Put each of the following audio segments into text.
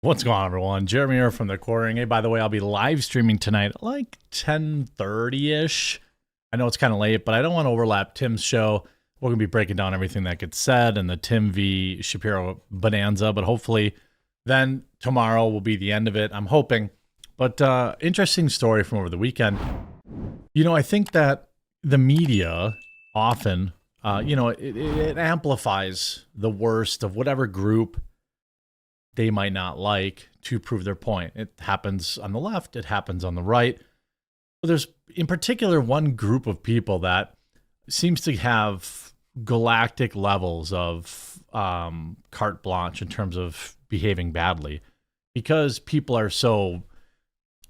What's going on, everyone? Jeremy here from the Quartering. Hey, by the way, I'll be live streaming tonight at like 10:30-ish. I know it's kind of late, but I don't want to overlap Tim's show. We're going to be breaking down everything that gets said and the Tim v. Shapiro bonanza, but hopefully then tomorrow will be the end of it. I'm hoping. But interesting story from over the weekend. I think that the media often, it amplifies the worst of whatever group they might not like to prove their point. It happens on the left, it happens on the right. But there's in particular one group of people that seems to have galactic levels of carte blanche in terms of behaving badly because people are so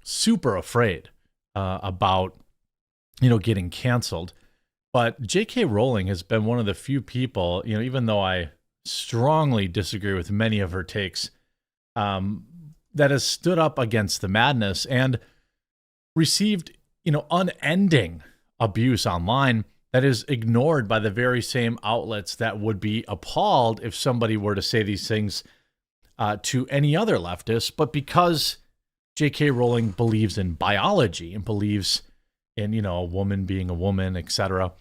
super afraid about getting canceled. But J.K. Rowling has been one of the few people, even though I strongly disagree with many of her takes, that has stood up against the madness and received, unending abuse online that is ignored by the very same outlets that would be appalled if somebody were to say these things to any other leftist. But because J.K. Rowling believes in biology and believes in, a woman being a woman, etc.,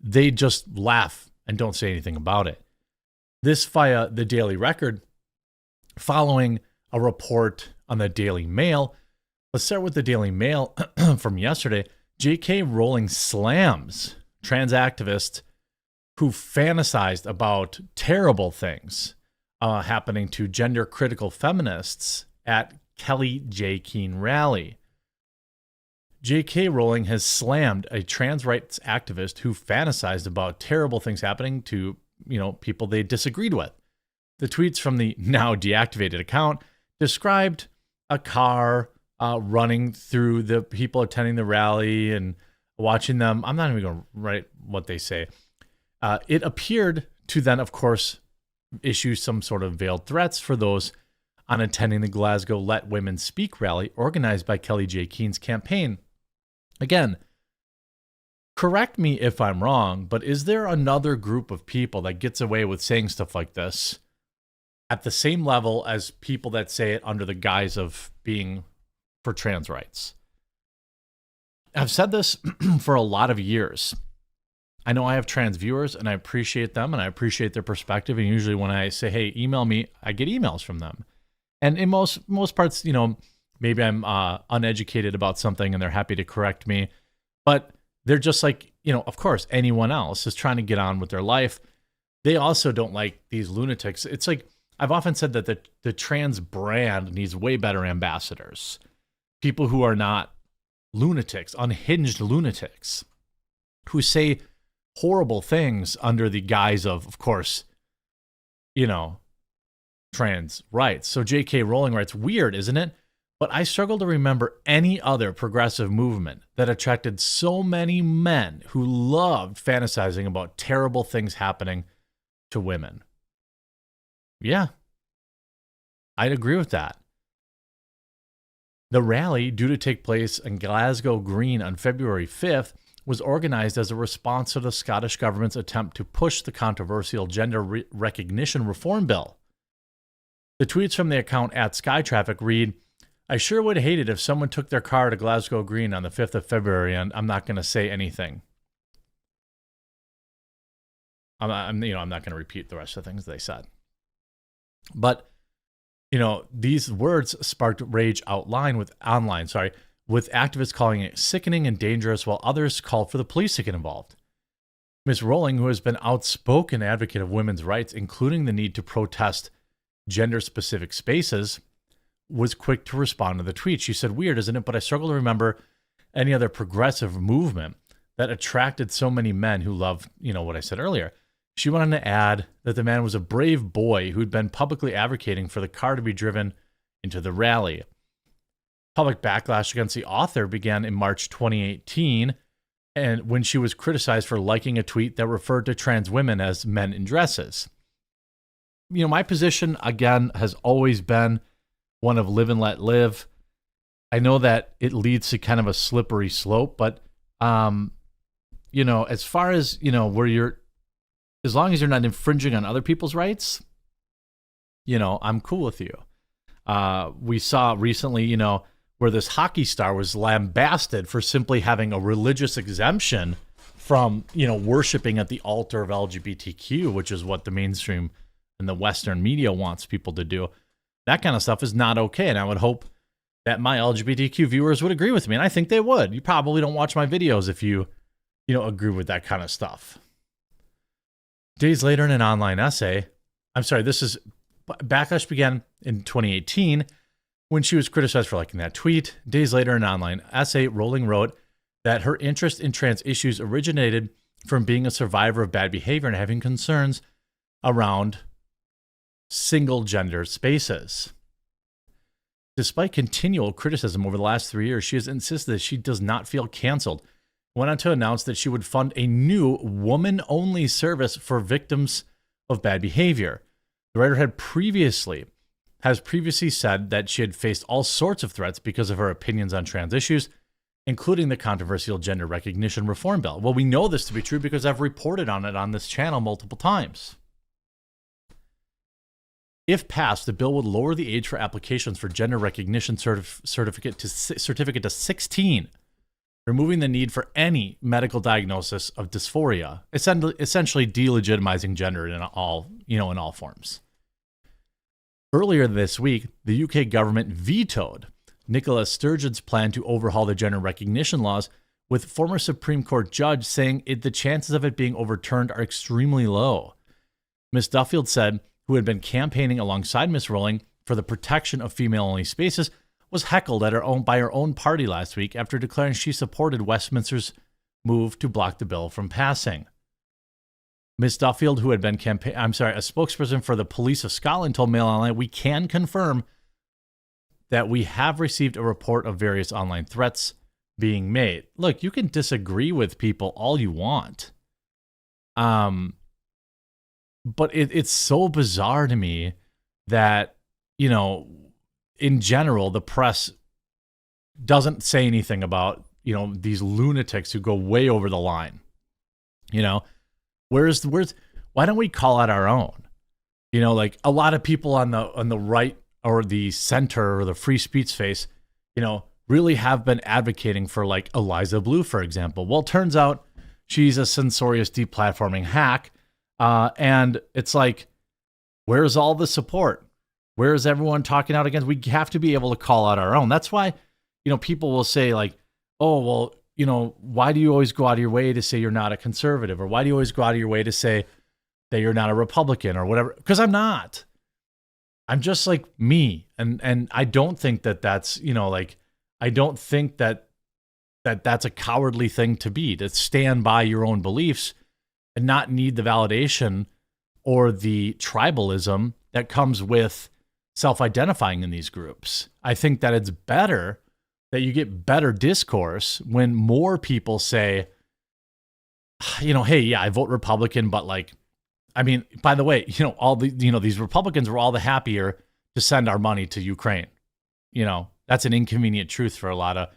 they just laugh and don't say anything about it. This via the Daily Record, following a report on the Daily Mail. Let's start with the Daily Mail from yesterday. J.K. Rowling slams trans activists who fantasized about terrible things happening to gender-critical feminists at Kelly J. Keene rally. J.K. Rowling has slammed a trans rights activist who fantasized about terrible things happening to people they disagreed with. The tweets from the now deactivated account described a car running through the people attending the rally and watching them. I'm not even going to write what they say. It appeared to then, of course, issue some sort of veiled threats for those on attending the Glasgow Let Women Speak rally organized by Kelly J. Keene's campaign. Again, correct me if I'm wrong, but is there another group of people that gets away with saying stuff like this at the same level as people that say it under the guise of being for trans rights? I've said this for a lot of years. I know I have trans viewers and I appreciate them and I appreciate their perspective. And usually when I say, hey, email me, I get emails from them. And in most parts, maybe I'm uneducated about something and they're happy to correct me. But they're just like, of course, anyone else is trying to get on with their life. They also don't like these lunatics. It's like, I've often said that the trans brand needs way better ambassadors. People who are not lunatics, unhinged lunatics, who say horrible things under the guise of course, trans rights. So J.K. Rowling writes, weird, isn't it? But I struggle to remember any other progressive movement that attracted so many men who loved fantasizing about terrible things happening to women. Yeah, I'd agree with that. The rally, due to take place in Glasgow Green on February 5th, was organized as a response to the Scottish government's attempt to push the controversial gender recognition reform bill. The tweets from the account at Skytraffic read, I sure would hate it if someone took their car to Glasgow Green on the 5th of February, and I'm not going to say anything. I'm not going to repeat the rest of the things they said. But, these words sparked rage online with activists calling it sickening and dangerous, while others called for the police to get involved. Ms. Rowling, who has been outspoken advocate of women's rights, including the need to protest gender-specific spaces, was quick to respond to the tweet. She said, weird, isn't it? But I struggle to remember any other progressive movement that attracted so many men who loved, what I said earlier. She went on to add that the man was a brave boy who'd been publicly advocating for the car to be driven into the rally. Public backlash against the author began in March 2018, and when she was criticized for liking a tweet that referred to trans women as men in dresses. My position, again, has always been one of live and let live. I know that it leads to kind of a slippery slope, but, as far as, where as long as you're not infringing on other people's rights, I'm cool with you. We saw recently, where this hockey star was lambasted for simply having a religious exemption from, worshiping at the altar of LGBTQ, which is what the mainstream and the Western media wants people to do. That kind of stuff is not okay. And I would hope that my LGBTQ viewers would agree with me. And I think they would. You probably don't watch my videos if you agree with that kind of stuff. Days later in an online essay, backlash began in 2018 when she was criticized for liking that tweet. Days later in an online essay, Rowling wrote that her interest in trans issues originated from being a survivor of bad behavior and having concerns around single gender spaces. Despite continual criticism over the last 3 years, she has insisted that she does not feel canceled. Went on to announce that she would fund a new woman-only service for victims of bad behavior. The writer has previously said that she had faced all sorts of threats because of her opinions on trans issues, including the controversial gender recognition reform bill. Well, we know this to be true because I've reported on it on this channel multiple times. If passed, the bill would lower the age for applications for gender recognition certificate to 16, removing the need for any medical diagnosis of dysphoria, essentially delegitimizing gender in all forms. Earlier this week, the UK government vetoed Nicola Sturgeon's plan to overhaul the gender recognition laws, with former Supreme Court judge saying the chances of it being overturned are extremely low. Ms. Duffield said, who had been campaigning alongside Ms. Rowling for the protection of female-only spaces, was heckled by her own party last week after declaring she supported Westminster's move to block the bill from passing. Ms. Duffield, who had been a spokesperson for the Police of Scotland, told Mail Online, "We can confirm that we have received a report of various online threats being made." Look, you can disagree with people all you want. But it's so bizarre to me that, in general, the press doesn't say anything about, these lunatics who go way over the line. Why don't we call out our own? Like a lot of people on the right or the center or the free speech space, really have been advocating for like Eliza Blue, for example. Well, it turns out she's a censorious deplatforming hack. And it's like, where's all the support? Where is everyone talking out against? We have to be able to call out our own. That's why, people will say like, oh, well, why do you always go out of your way to say you're not a conservative? Or why do you always go out of your way to say that you're not a Republican or whatever? Because I'm not. I'm just like me. And I don't think that that's, I don't think that that's a cowardly thing to be, to stand by your own beliefs and not need the validation or the tribalism that comes with self-identifying in these groups. I think that it's better that you get better discourse when more people say, hey, yeah, I vote Republican, but by the way, these Republicans were all the happier to send our money to Ukraine. That's an inconvenient truth for a lot of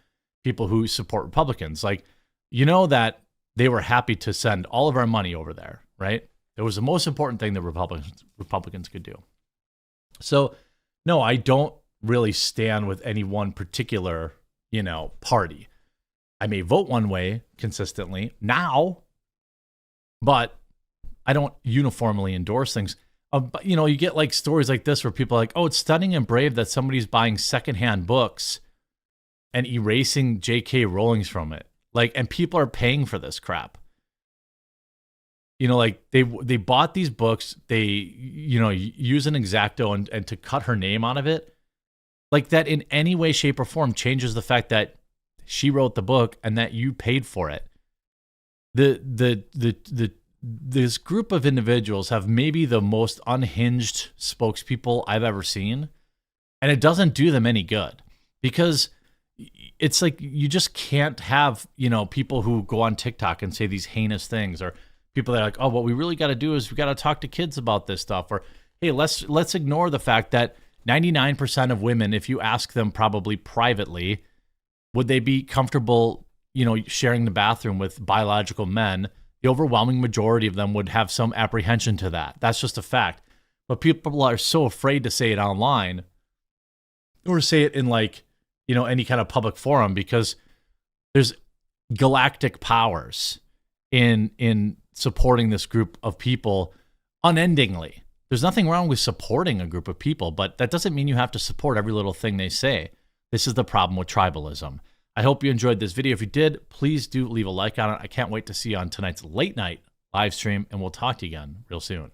people who support Republicans. That they were happy to send all of our money over there, right? It was the most important thing that Republicans could do. So, no, I don't really stand with any one particular, party. I may vote one way consistently now, but I don't uniformly endorse things. But, you get like stories like this where people are like, oh, it's stunning and brave that somebody's buying secondhand books and erasing J.K. Rowling's from it. And people are paying for this crap. They bought these books, they, use an X-Acto and to cut her name out of it. Like that in any way, shape, or form changes the fact that she wrote the book and that you paid for it. This group of individuals have maybe the most unhinged spokespeople I've ever seen. And it doesn't do them any good because it's like you just can't have, people who go on TikTok and say these heinous things, or people that are like, oh, what we really got to do is we got to talk to kids about this stuff, or hey, let's ignore the fact that 99% of women, if you ask them probably privately, would they be comfortable, sharing the bathroom with biological men? The overwhelming majority of them would have some apprehension to that. That's just a fact. But people are so afraid to say it online or say it in like, any kind of public forum, because there's galactic powers in supporting this group of people unendingly. There's nothing wrong with supporting a group of people, but that doesn't mean you have to support every little thing they say. This is the problem with tribalism. I hope you enjoyed this video. If you did, please do leave a like on it. I can't wait to see you on tonight's late night live stream, and we'll talk to you again real soon.